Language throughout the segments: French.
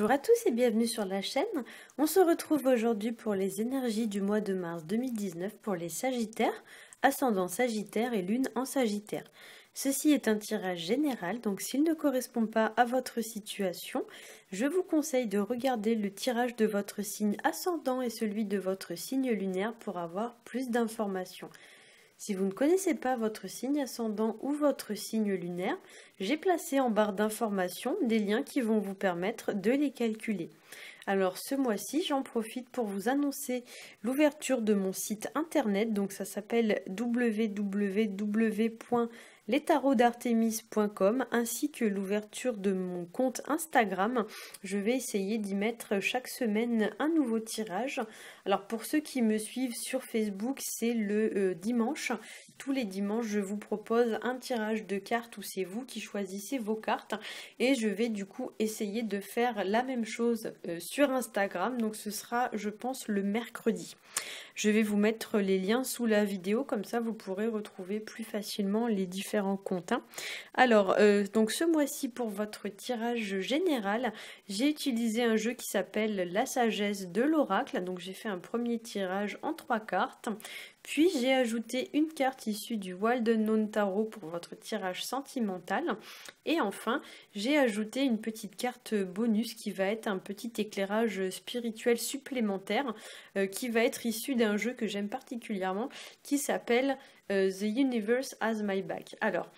Bonjour à tous et bienvenue sur la chaîne. On se retrouve aujourd'hui pour les énergies du mois de mars 2019 pour les Sagittaires, ascendant Sagittaire et lune en Sagittaire. Ceci est un tirage général, donc s'il ne correspond pas à votre situation, je vous conseille de regarder le tirage de votre signe ascendant et celui de votre signe lunaire pour avoir plus d'informations. Si vous ne connaissez pas votre signe ascendant ou votre signe lunaire, j'ai placé en barre d'informations des liens qui vont vous permettre de les calculer. Alors ce mois-ci, j'en profite pour vous annoncer l'ouverture de mon site internet, donc ça s'appelle www.letarodartemis.com, ainsi que l'ouverture de mon compte Instagram. Je vais essayer d'y mettre chaque semaine un nouveau tirage. Alors pour ceux qui me suivent sur Facebook, c'est le dimanche. Tous les dimanches, je vous propose un tirage de cartes où c'est vous qui choisissez vos cartes. Et je vais du coup essayer de faire la même chose sur Instagram. Donc ce sera, je pense, le mercredi. Je vais vous mettre les liens sous la vidéo, comme ça vous pourrez retrouver plus facilement les différents comptes. Alors, donc ce mois-ci pour votre tirage général, j'ai utilisé un jeu qui s'appelle La Sagesse de l'Oracle. Donc j'ai fait un premier tirage en 3 cartes. Puis j'ai ajouté une carte issue du Wild Unknown Tarot pour votre tirage sentimental. Et enfin, j'ai ajouté une petite carte bonus qui va être un petit éclairage spirituel supplémentaire qui va être issu d'un jeu que j'aime particulièrement qui s'appelle The Universe Has My Back. Alors,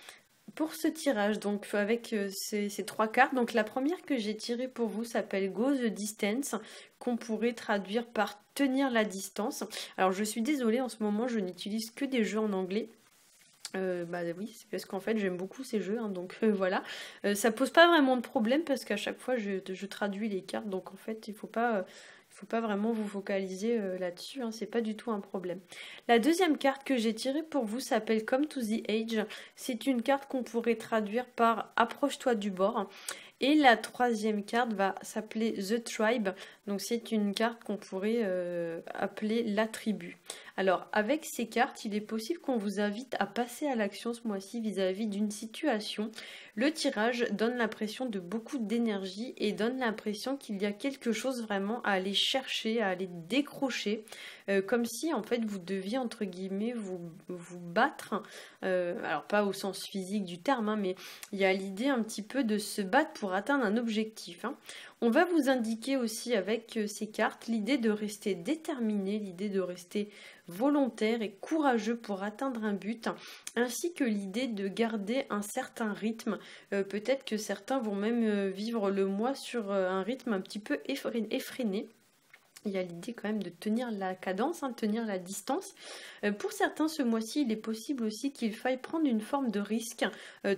pour ce tirage, donc avec ces 3 cartes, donc la première que j'ai tirée pour vous s'appelle Go the Distance, qu'on pourrait traduire par tenir la distance. Alors je suis désolée, en ce moment je n'utilise que des jeux en anglais. Oui, c'est parce qu'en fait j'aime beaucoup ces jeux, donc voilà. Ça pose pas vraiment de problème parce qu'à chaque fois je traduis les cartes, donc en fait il faut pas vraiment vous focaliser là-dessus, c'est pas du tout un problème. La deuxième carte que j'ai tirée pour vous s'appelle Come to the Edge. C'est une carte qu'on pourrait traduire par approche-toi du bord. Et la troisième carte va s'appeler The Tribe. Donc c'est une carte qu'on pourrait appeler la tribu. Alors avec ces cartes, il est possible qu'on vous invite à passer à l'action ce mois-ci vis-à-vis d'une situation. Le tirage donne l'impression de beaucoup d'énergie et donne l'impression qu'il y a quelque chose vraiment à aller chercher, à aller décrocher. Comme si en fait vous deviez entre guillemets vous battre. Alors pas au sens physique du terme, mais il y a l'idée un petit peu de se battre pour atteindre un objectif. On va vous indiquer aussi avec ces cartes l'idée de rester déterminé, l'idée de rester volontaire et courageux pour atteindre un but, ainsi que l'idée de garder un certain rythme. Peut-être que certains vont même vivre le mois sur un rythme un petit peu effréné. Il y a l'idée quand même de tenir la cadence, tenir la distance. Pour certains, ce mois-ci, il est possible aussi qu'il faille prendre une forme de risque,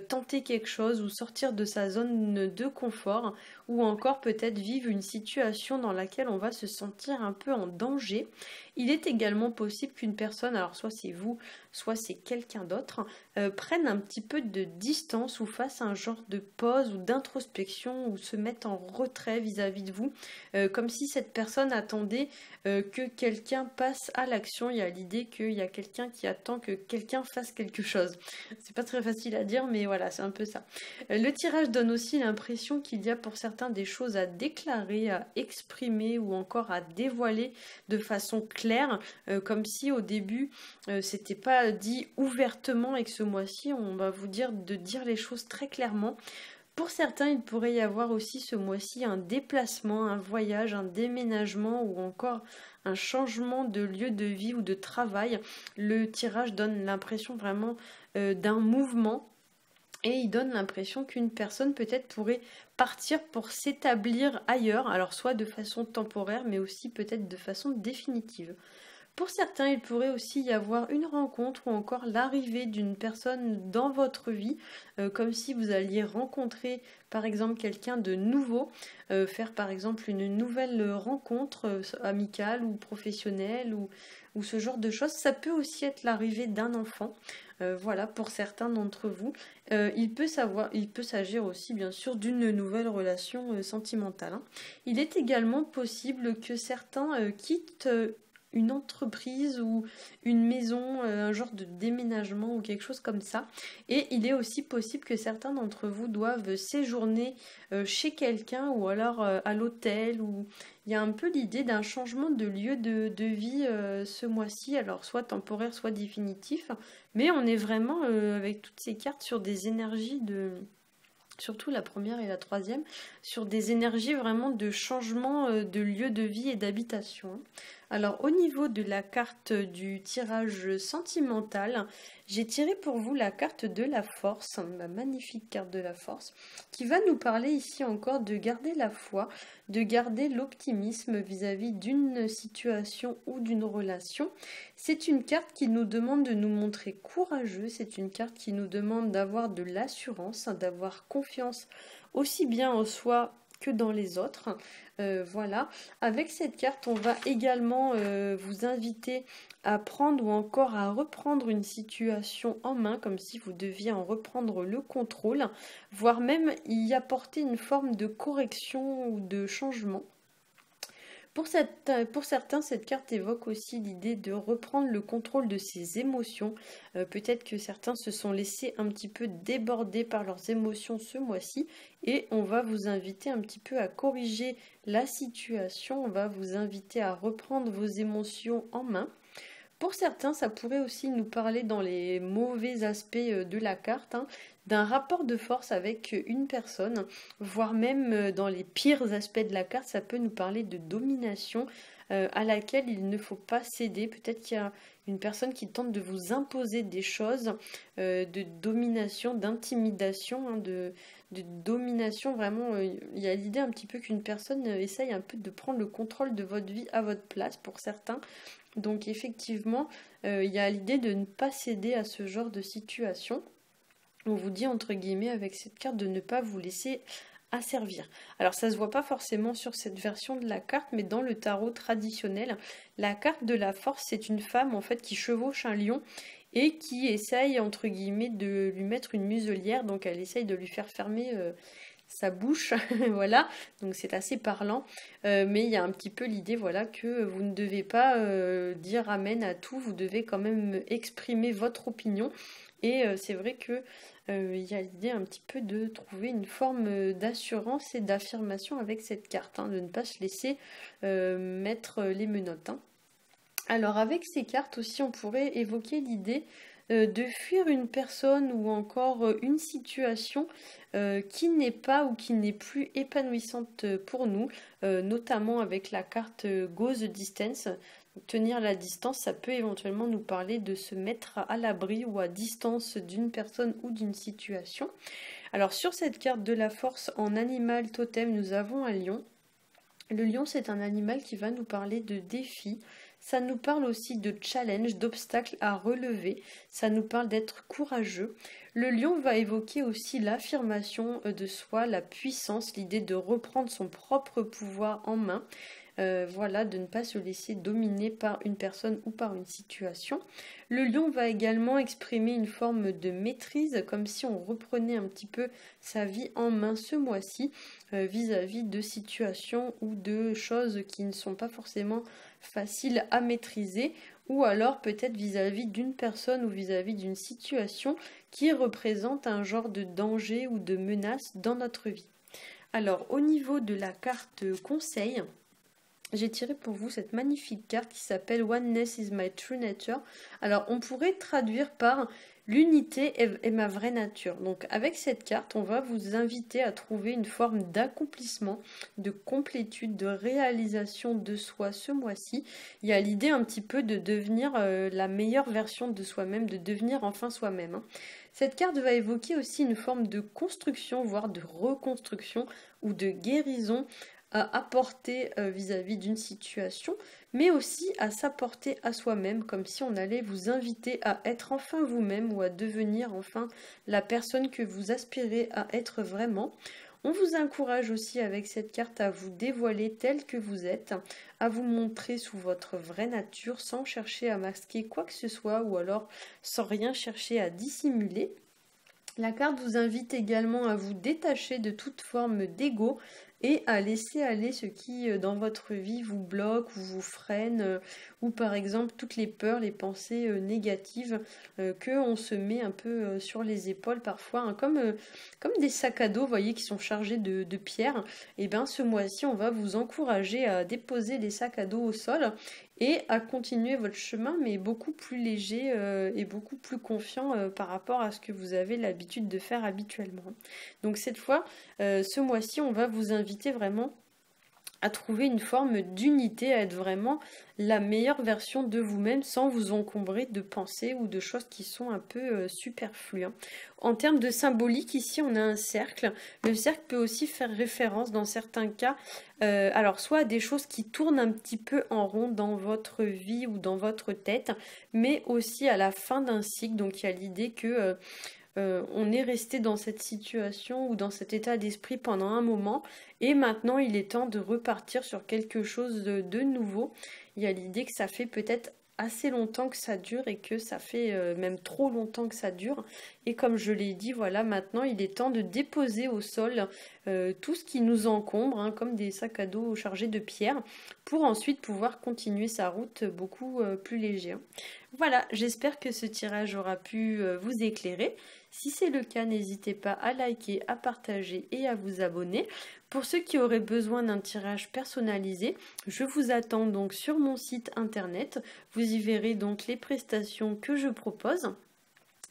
tenter quelque chose ou sortir de sa zone de confort, ou encore peut-être vivre une situation dans laquelle on va se sentir un peu en danger. Il est également possible qu'une personne, alors soit c'est vous, soit c'est quelqu'un d'autre, prenne un petit peu de distance ou fasse un genre de pause ou d'introspection ou se mette en retrait vis-à-vis de vous, comme si cette personne attendait que quelqu'un passe à l'action. Il y a l'idée qu'il y a quelqu'un qui attend que quelqu'un fasse quelque chose. C'est pas très facile à dire, mais voilà, c'est un peu ça. Le tirage donne aussi l'impression qu'il y a pour certains des choses à déclarer, à exprimer ou encore à dévoiler de façon claire, comme si au début c'était pas dit ouvertement et que ce mois-ci on va vous dire de dire les choses très clairement. Pour certains, il pourrait y avoir aussi ce mois-ci un déplacement, un voyage, un déménagement ou encore un changement de lieu de vie ou de travail. Le tirage donne l'impression vraiment d'un mouvement et il donne l'impression qu'une personne peut-être pourrait partir pour s'établir ailleurs, alors soit de façon temporaire mais aussi peut-être de façon définitive. Pour certains, il pourrait aussi y avoir une rencontre ou encore l'arrivée d'une personne dans votre vie, comme si vous alliez rencontrer par exemple quelqu'un de nouveau, faire par exemple une nouvelle rencontre amicale ou professionnelle ou ce genre de choses. Ça peut aussi être l'arrivée d'un enfant. Voilà, pour certains d'entre vous. Il peut s'agir aussi bien sûr d'une nouvelle relation sentimentale. Il est également possible que certains quittent une entreprise ou une maison, un genre de déménagement ou quelque chose comme ça. Et il est aussi possible que certains d'entre vous doivent séjourner chez quelqu'un ou alors à l'hôtel, ou il y a un peu l'idée d'un changement de lieu de vie ce mois-ci, alors soit temporaire, soit définitif, mais on est vraiment avec toutes ces cartes sur des énergies surtout la première et la troisième, sur des énergies vraiment de changement de lieu de vie et d'habitation. Alors au niveau de la carte du tirage sentimental, j'ai tiré pour vous la carte de la force, ma magnifique carte de la force, qui va nous parler ici encore de garder la foi, de garder l'optimisme vis-à-vis d'une situation ou d'une relation. C'est une carte qui nous demande de nous montrer courageux, c'est une carte qui nous demande d'avoir de l'assurance, d'avoir confiance aussi bien en soi que dans les autres. Voilà, avec cette carte, on va également vous inviter à prendre ou encore à reprendre une situation en main, comme si vous deviez en reprendre le contrôle, voire même y apporter une forme de correction ou de changement. Pour certains, cette carte évoque aussi l'idée de reprendre le contrôle de ses émotions. Peut-être que certains se sont laissés un petit peu déborder par leurs émotions ce mois-ci, et on va vous inviter un petit peu à corriger la situation, on va vous inviter à reprendre vos émotions en main. Pour certains, ça pourrait aussi nous parler dans les mauvais aspects de la carte, d'un rapport de force avec une personne, voire même dans les pires aspects de la carte, ça peut nous parler de domination à laquelle il ne faut pas céder. Peut-être qu'il y a une personne qui tente de vous imposer des choses, de domination, d'intimidation, de domination. Vraiment, il y a l'idée un petit peu qu'une personne essaye un peu de prendre le contrôle de votre vie à votre place pour certains. Donc effectivement, il y a l'idée de ne pas céder à ce genre de situation. On vous dit entre guillemets avec cette carte de ne pas vous laisser asservir. Alors ça se voit pas forcément sur cette version de la carte, mais dans le tarot traditionnel, la carte de la force, c'est une femme en fait qui chevauche un lion et qui essaye entre guillemets de lui mettre une muselière, donc elle essaye de lui faire fermer sa bouche, voilà, donc c'est assez parlant, mais il y a un petit peu l'idée, voilà, que vous ne devez pas dire amen à tout, vous devez quand même exprimer votre opinion, et c'est vrai que il y a l'idée un petit peu de trouver une forme d'assurance et d'affirmation avec cette carte, de ne pas se laisser mettre les menottes. Alors avec ces cartes aussi, on pourrait évoquer l'idée de fuir une personne ou encore une situation qui n'est pas ou qui n'est plus épanouissante pour nous, notamment avec la carte Go the Distance. Tenir la distance, ça peut éventuellement nous parler de se mettre à l'abri ou à distance d'une personne ou d'une situation. Alors sur cette carte de la force en animal totem, nous avons un lion. Le lion, c'est un animal qui va nous parler de défis. Ça nous parle aussi de challenge, d'obstacles à relever. Ça nous parle d'être courageux. Le lion va évoquer aussi l'affirmation de soi, la puissance, l'idée de reprendre son propre pouvoir en main. Voilà, de ne pas se laisser dominer par une personne ou par une situation. Le lion va également exprimer une forme de maîtrise, comme si on reprenait un petit peu sa vie en main ce mois-ci, vis-à-vis de situations ou de choses qui ne sont pas forcément faciles à maîtriser, ou alors peut-être vis-à-vis d'une personne ou vis-à-vis d'une situation qui représente un genre de danger ou de menace dans notre vie. Alors au niveau de la carte conseil, j'ai tiré pour vous cette magnifique carte qui s'appelle Oneness is my true nature. Alors on pourrait traduire par l'unité est ma vraie nature. Donc avec cette carte, on va vous inviter à trouver une forme d'accomplissement, de complétude, de réalisation de soi ce mois-ci. Il y a l'idée un petit peu de devenir la meilleure version de soi-même, de devenir enfin soi-même. Cette carte va évoquer aussi une forme de construction, voire de reconstruction ou de guérison à apporter vis-à-vis d'une situation, mais aussi à s'apporter à soi-même, comme si on allait vous inviter à être enfin vous-même ou à devenir enfin la personne que vous aspirez à être vraiment. On vous encourage aussi avec cette carte à vous dévoiler tel que vous êtes, à vous montrer sous votre vraie nature sans chercher à masquer quoi que ce soit ou alors sans rien chercher à dissimuler. La carte vous invite également à vous détacher de toute forme d'ego, et à laisser aller ce qui dans votre vie vous bloque ou vous freine, ou par exemple toutes les peurs, les pensées négatives que on se met un peu sur les épaules parfois, hein, comme des sacs à dos, vous voyez, qui sont chargés de pierres. Et bien ce mois-ci, on va vous encourager à déposer les sacs à dos au sol et à continuer votre chemin, mais beaucoup plus léger et beaucoup plus confiant par rapport à ce que vous avez l'habitude de faire habituellement. Donc cette fois, ce mois-ci, on va vous inviter vraiment à trouver une forme d'unité, à être vraiment la meilleure version de vous-même sans vous encombrer de pensées ou de choses qui sont un peu superflues, hein. En termes de symbolique, ici on a un cercle. Le cercle peut aussi faire référence dans certains cas, alors soit à des choses qui tournent un petit peu en rond dans votre vie ou dans votre tête, mais aussi à la fin d'un cycle. Donc il y a l'idée que on est resté dans cette situation ou dans cet état d'esprit pendant un moment et maintenant il est temps de repartir sur quelque chose de nouveau. Il y a l'idée que ça fait peut-être assez longtemps que ça dure et que ça fait même trop longtemps que ça dure, et comme je l'ai dit, voilà, maintenant il est temps de déposer au sol tout ce qui nous encombre, hein, comme des sacs à dos chargés de pierres, pour ensuite pouvoir continuer sa route beaucoup plus léger. Voilà, j'espère que ce tirage aura pu vous éclairer. Si c'est le cas, n'hésitez pas à liker, à partager et à vous abonner. Pour ceux qui auraient besoin d'un tirage personnalisé, je vous attends donc sur mon site internet. Vous y verrez donc les prestations que je propose.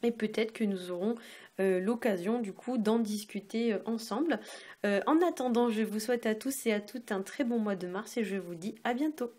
Et peut-être que nous aurons l'occasion du coup d'en discuter ensemble. En attendant, je vous souhaite à tous et à toutes un très bon mois de mars et je vous dis à bientôt.